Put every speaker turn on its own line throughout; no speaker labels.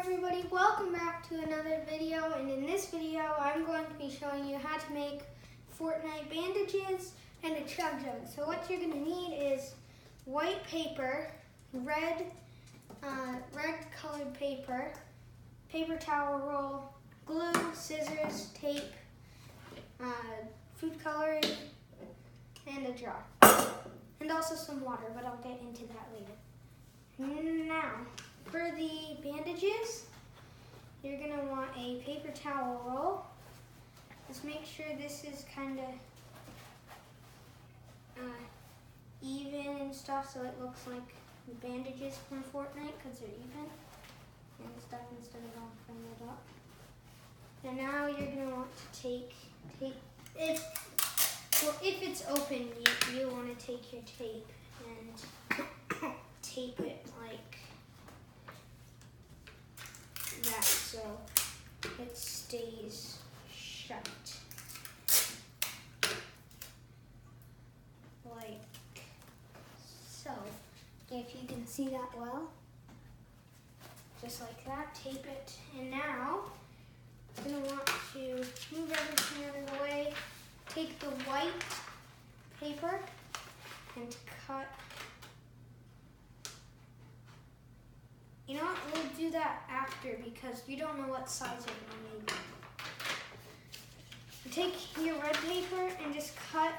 everybody, welcome back to another video, and in this video I'm going to be showing you how to make Fortnite bandages and a chug jug. So what you're going to need is white paper, red colored paper, paper towel roll, glue, scissors, tape, food coloring, and a jar. And also some water, but I'll get into that later. Now, for the bandages, you're going to want a paper towel roll. Just make sure this is kind of even and stuff, so it looks like the bandages from Fortnite, because they're even and stuff instead of all crumbled up. And now you're going to want to take if it's open, you want to take your tape and tape it like that so it stays shut. Like so. If you can see that well. Just like that, tape it. And now, you're going to want to move everything out of the way. Take the white paper and cut. You know what, we'll do that after because you don't know what size you're going to need. Take your red paper and just cut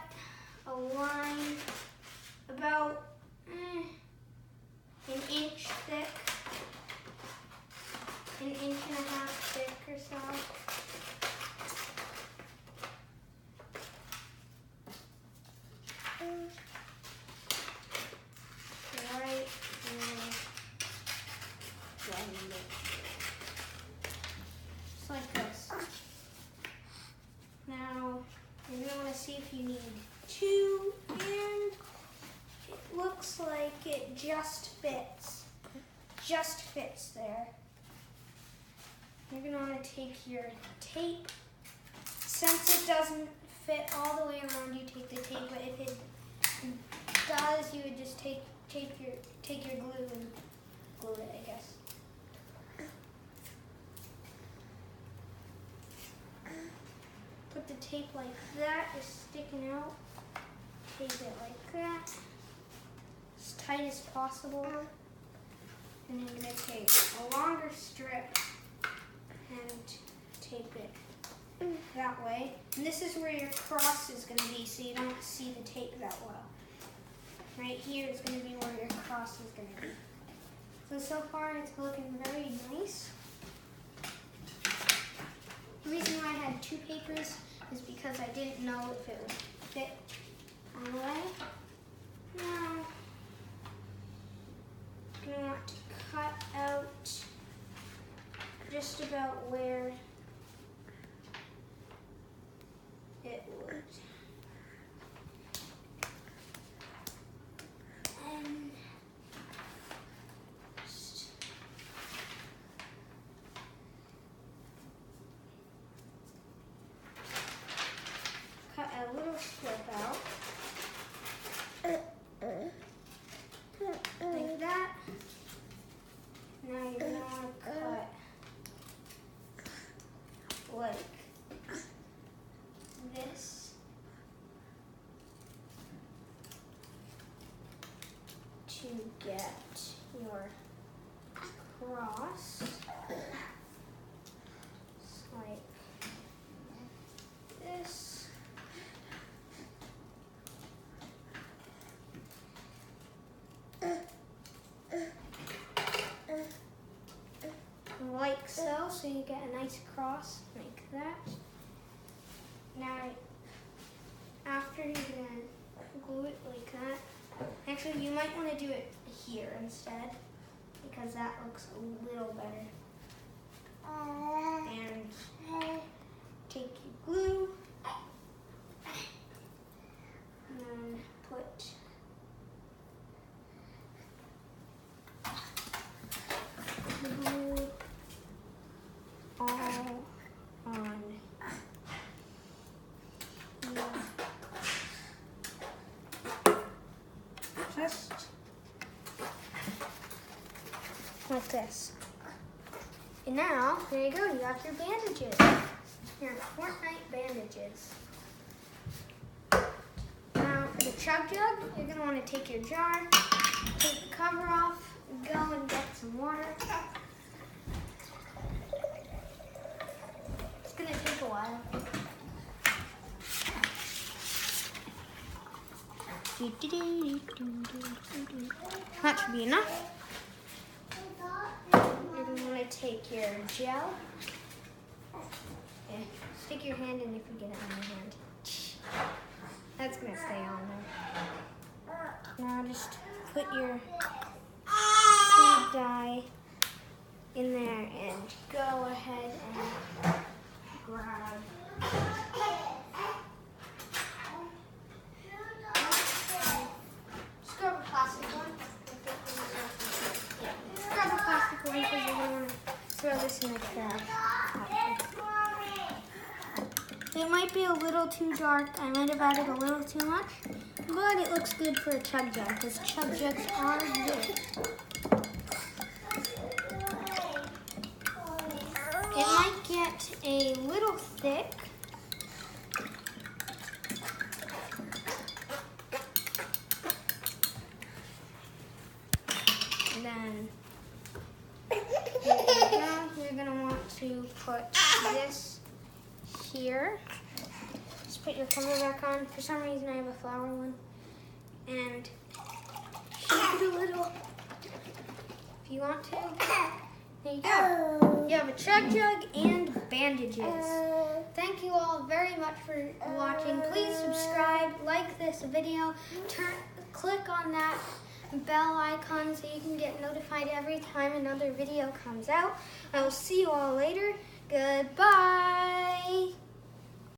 a line about an inch thick, an inch and a half thick or so. Right just like this. Now you're going to want to see if you need two, and it looks like it just fits. Just fits there. You're going to want to take your tape. Since it doesn't fit all the way around, you take the tape, but if it does, you would just take your glue and glue it, I guess. Put the tape like that, just sticking out. Tape it like that, as tight as possible. And you're going to take a longer strip and tape it that way. And this is where your cross is going to be, so you don't see the tape that well. Right here is going to be where your cross is going to be. So far it's looking very nice. The reason why I had two papers is because I didn't know if it would fit on the way. Now, I'm going to want to cut out just about where it would. And just cut a little strip out. Like that. Now you're going to want to cut like this to get your cross. Just like this. Like so you get a nice cross like that. Now, after you're going to glue it like that, actually you might want to do it here instead, because that looks a little better. And take your glue, and then put the glue all on just like this. And now, there you go, you have your bandages. Your Fortnite bandages. Now for the chug jug, you're gonna wanna take your jar, take the cover off, go and get some water. It's gonna take a while. That should be enough. You're going to want to take your gel. Yeah, stick your hand in if you get it on your hand. That's going to stay on there. Now just put your food dye in there and go ahead and grab. Just grab a plastic one. Grab a plastic one because you're going to throw this in the trash. It might be a little too dark. I might have added a little too much, but it looks good for a chug jug because chug jugs are good. It might get a little thick. And then you're going to want to put this here. Just put your cover back on. For some reason I have a flower one. And shake it a little if you want to. There you go. You have a chug jug and bandages. Thank you all very much for watching. Please subscribe, like this video, click on that bell icon so you can get notified every time another video comes out. I will see you all later. Goodbye.